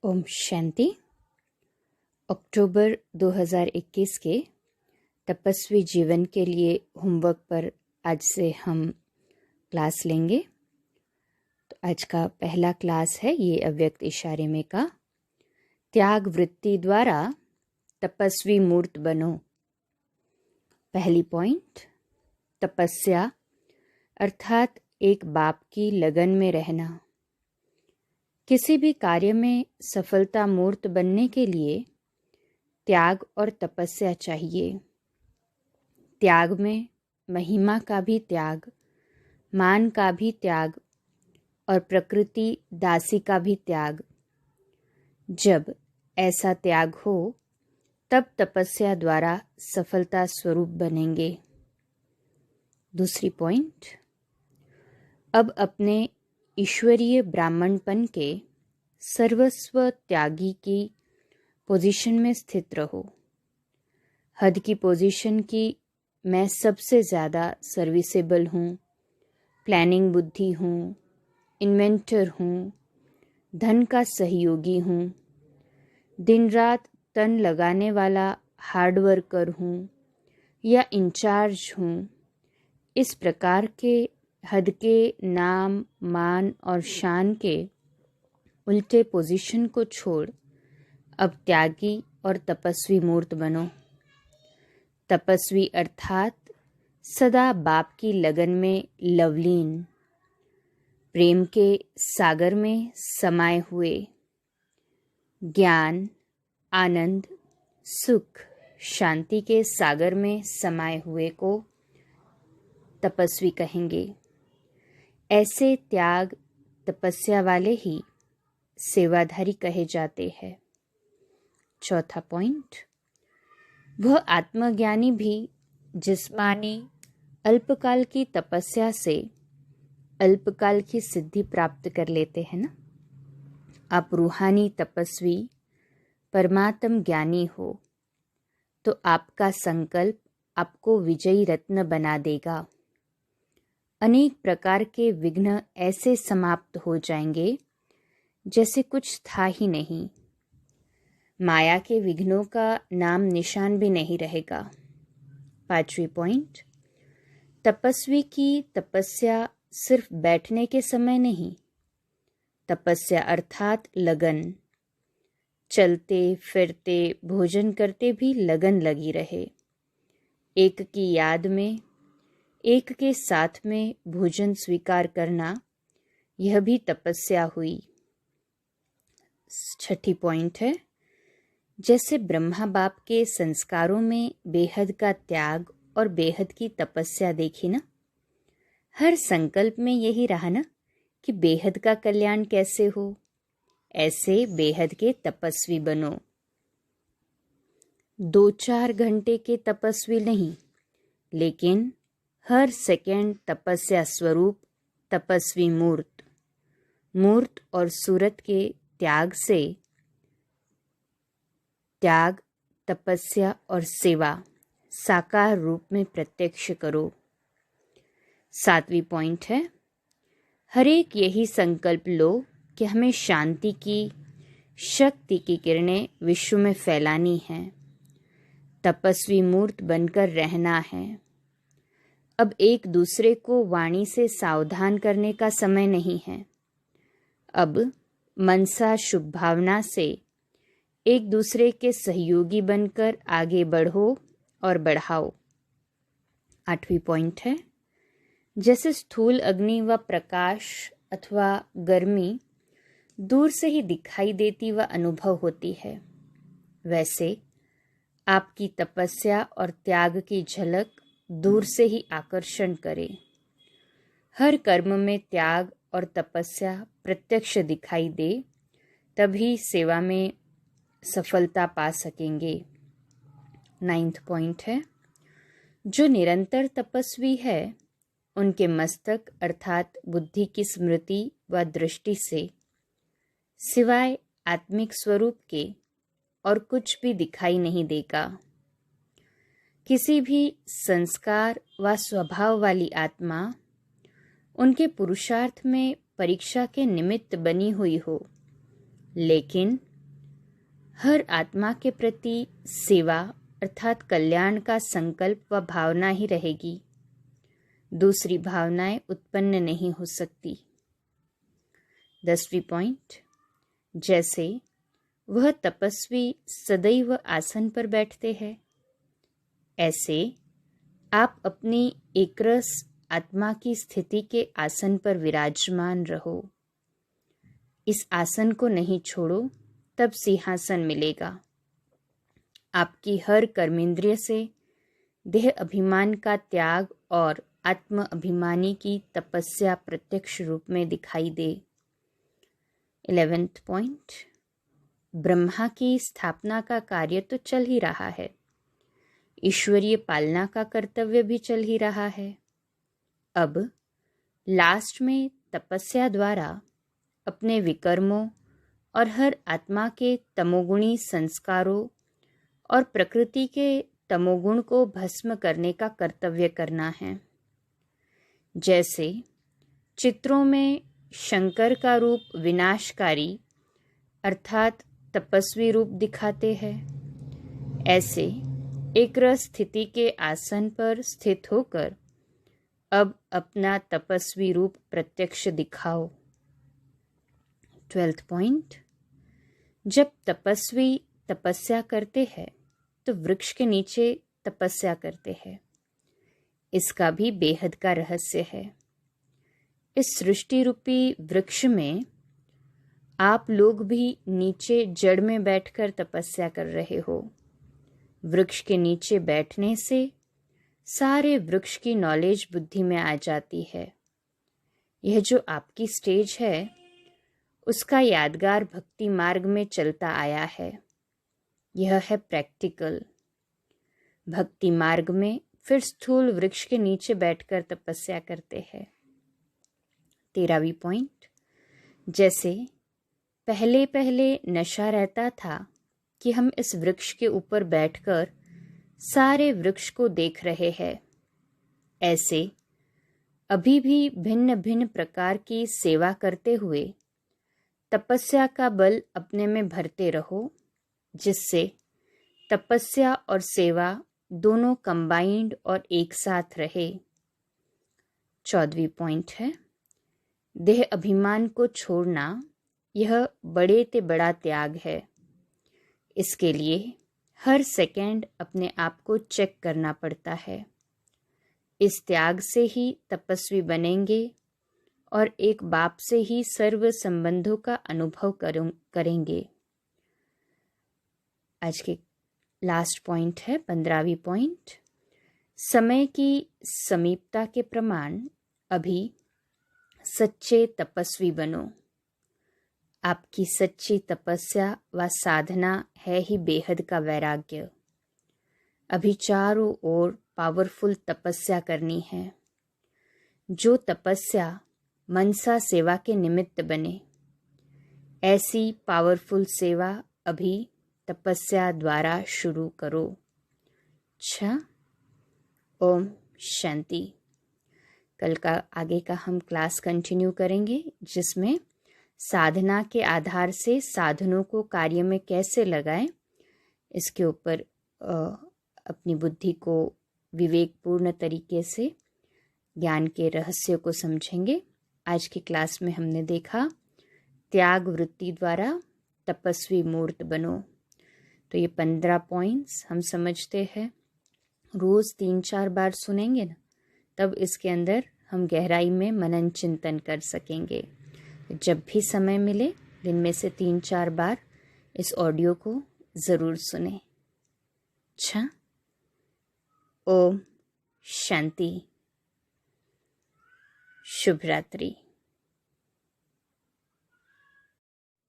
ओम शांति। अक्टूबर 2021 के तपस्वी जीवन के लिए होमवर्क पर आज से हम क्लास लेंगे। तो आज का पहला क्लास है ये अव्यक्त इशारे में का त्याग वृत्ति द्वारा तपस्वी मूर्त बनो। पहली पॉइंट, तपस्या अर्थात एक बाप की लगन में रहना। किसी भी कार्य में सफलता मूर्त बनने के लिए त्याग और तपस्या चाहिए। त्याग में महिमा का भी त्याग, मान का भी त्याग और प्रकृति दासी का भी त्याग। जब ऐसा त्याग हो तब तपस्या द्वारा सफलता स्वरूप बनेंगे। दूसरी पॉइंट, अब अपने ईश्वरीय ब्राह्मणपन के सर्वस्व त्यागी की पोजीशन में स्थित रहो। हद की पोजीशन की मैं सबसे ज़्यादा सर्विसेबल हूँ, प्लानिंग बुद्धि हूँ, इन्वेंटर हूँ, धन का सहयोगी हूँ, दिन रात तन लगाने वाला हार्ड वर्कर हूँ या इंचार्ज हूँ। इस प्रकार के हद के नाम, मान और शान के उल्टे पोजीशन को छोड़ अब त्यागी और तपस्वी मूर्त बनो। तपस्वी अर्थात सदा बाप की लगन में लवलीन, प्रेम के सागर में समाये हुए, ज्ञान, आनंद, सुख, शांति के सागर में समाये हुए को तपस्वी कहेंगे। ऐसे त्याग तपस्या वाले ही सेवाधारी कहे जाते हैं। चौथा पॉइंट, वह आत्मज्ञानी भी जिस्मानी अल्पकाल की तपस्या से अल्पकाल की सिद्धि प्राप्त कर लेते हैं ना। आप रूहानी तपस्वी परमात्म ज्ञानी हो तो आपका संकल्प आपको विजयी रत्न बना देगा। अनेक प्रकार के विघ्न ऐसे समाप्त हो जाएंगे जैसे कुछ था ही नहीं। माया के विघ्नों का नाम निशान भी नहीं रहेगा। पांचवी पॉइंट, तपस्वी की तपस्या सिर्फ बैठने के समय नहीं, तपस्या अर्थात लगन। चलते फिरते भोजन करते भी लगन लगी रहे। एक की याद में, एक के साथ में भोजन स्वीकार करना, यह भी तपस्या हुई। छठी पॉइंट है, जैसे ब्रह्मा बाप के संस्कारों में बेहद का त्याग और बेहद की तपस्या देखी ना। हर संकल्प में यही रहा ना कि बेहद का कल्याण कैसे हो। ऐसे बेहद के तपस्वी बनो। 2-4 घंटे के तपस्वी नहीं, लेकिन हर सेकंड तपस्या स्वरूप तपस्वी मूर्त। मूर्त और सूरत के त्याग से त्याग, तपस्या और सेवा साकार रूप में प्रत्यक्ष करो। 7वीं पॉइंट है, हर एक यही संकल्प लो कि हमें शांति की, शक्ति की किरणें विश्व में फैलानी हैं, तपस्वी मूर्त बनकर रहना है। अब एक दूसरे को वाणी से सावधान करने का समय नहीं है। अब मनसा शुभ भावना से एक दूसरे के सहयोगी बनकर आगे बढ़ो और बढ़ाओ। 8वीं पॉइंट है, जैसे स्थूल अग्नि व प्रकाश अथवा गर्मी दूर से ही दिखाई देती व अनुभव होती है, वैसे आपकी तपस्या और त्याग की झलक दूर से ही आकर्षण करे। हर कर्म में त्याग और तपस्या प्रत्यक्ष दिखाई दे, तभी सेवा में सफलता पा सकेंगे। 9th पॉइंट है, जो निरंतर तपस्वी है उनके मस्तक अर्थात बुद्धि की स्मृति व दृष्टि से सिवाय आत्मिक स्वरूप के और कुछ भी दिखाई नहीं देगा। किसी भी संस्कार व स्वभाव वाली आत्मा उनके पुरुषार्थ में परीक्षा के निमित्त बनी हुई हो, लेकिन हर आत्मा के प्रति सेवा अर्थात कल्याण का संकल्प व भावना ही रहेगी। दूसरी भावनाएं उत्पन्न नहीं हो सकती। 10वीं पॉइंट, जैसे वह तपस्वी सदैव आसन पर बैठते हैं, ऐसे आप अपनी एकरस आत्मा की स्थिति के आसन पर विराजमान रहो। इस आसन को नहीं छोड़ो, तब सिंहासन मिलेगा। आपकी हर कर्मेंद्रिय से देह अभिमान का त्याग और आत्म अभिमानी की तपस्या प्रत्यक्ष रूप में दिखाई दे। 11th पॉइंट, ब्रह्मा की स्थापना का कार्य तो चल ही रहा है, ईश्वरीय पालना का कर्तव्य भी चल ही रहा है। अब लास्ट में तपस्या द्वारा अपने विकर्मों और हर आत्मा के तमोगुणी संस्कारों और प्रकृति के तमोगुण को भस्म करने का कर्तव्य करना है। जैसे चित्रों में शंकर का रूप विनाशकारी अर्थात तपस्वी रूप दिखाते हैं, ऐसे एकरस स्थिति के आसन पर स्थित होकर अब अपना तपस्वी रूप प्रत्यक्ष दिखाओ। 12th पॉइंट, जब तपस्वी तपस्या करते हैं तो वृक्ष के नीचे तपस्या करते हैं। इसका भी बेहद का रहस्य है। इस सृष्टि रूपी वृक्ष में आप लोग भी नीचे जड़ में बैठकर तपस्या कर रहे हो। वृक्ष के नीचे बैठने से सारे वृक्ष की नॉलेज बुद्धि में आ जाती है। यह जो आपकी स्टेज है उसका यादगार भक्ति मार्ग में चलता आया है। यह है प्रैक्टिकल। भक्ति मार्ग में फिर स्थूल वृक्ष के नीचे बैठकर तपस्या करते हैं। 13वीं पॉइंट, जैसे पहले पहले नशा रहता था कि हम इस वृक्ष के ऊपर बैठकर सारे वृक्ष को देख रहे हैं, ऐसे अभी भी भिन्न भिन्न प्रकार की सेवा करते हुए तपस्या का बल अपने में भरते रहो, जिससे तपस्या और सेवा दोनों कंबाइंड और एक साथ रहे। 14वीं पॉइंट है, देह अभिमान को छोड़ना यह बड़े ते बड़ा त्याग है। इसके लिए हर सेकंड अपने आप को चेक करना पड़ता है। इस त्याग से ही तपस्वी बनेंगे और एक बाप से ही सर्व संबंधों का अनुभव करेंगे। आज के लास्ट पॉइंट है 15वीं पॉइंट, समय की समीपता के प्रमाण अभी सच्चे तपस्वी बनो। आपकी सच्ची तपस्या व साधना है ही बेहद का वैराग्य। अभी चारों ओर पावरफुल तपस्या करनी है। जो तपस्या मनसा सेवा के निमित्त बने, ऐसी पावरफुल सेवा अभी तपस्या द्वारा शुरू करो। अच्छा, ओम शांति। कल का आगे का हम क्लास कंटिन्यू करेंगे, जिसमें साधना के आधार से साधनों को कार्य में कैसे लगाएं, इसके ऊपर अपनी बुद्धि को विवेकपूर्ण तरीके से ज्ञान के रहस्य को समझेंगे। आज की क्लास में हमने देखा त्याग वृत्ति द्वारा तपस्वी मूर्त बनो। तो ये 15 पॉइंट्स हम समझते हैं, रोज़ 3-4 बार सुनेंगे ना, तब इसके अंदर हम गहराई में मनन चिंतन कर सकेंगे। जब भी समय मिले दिन में से 3-4 बार इस ऑडियो को ज़रूर सुने। अच्छा, ओम शांति, शुभ रात्रि।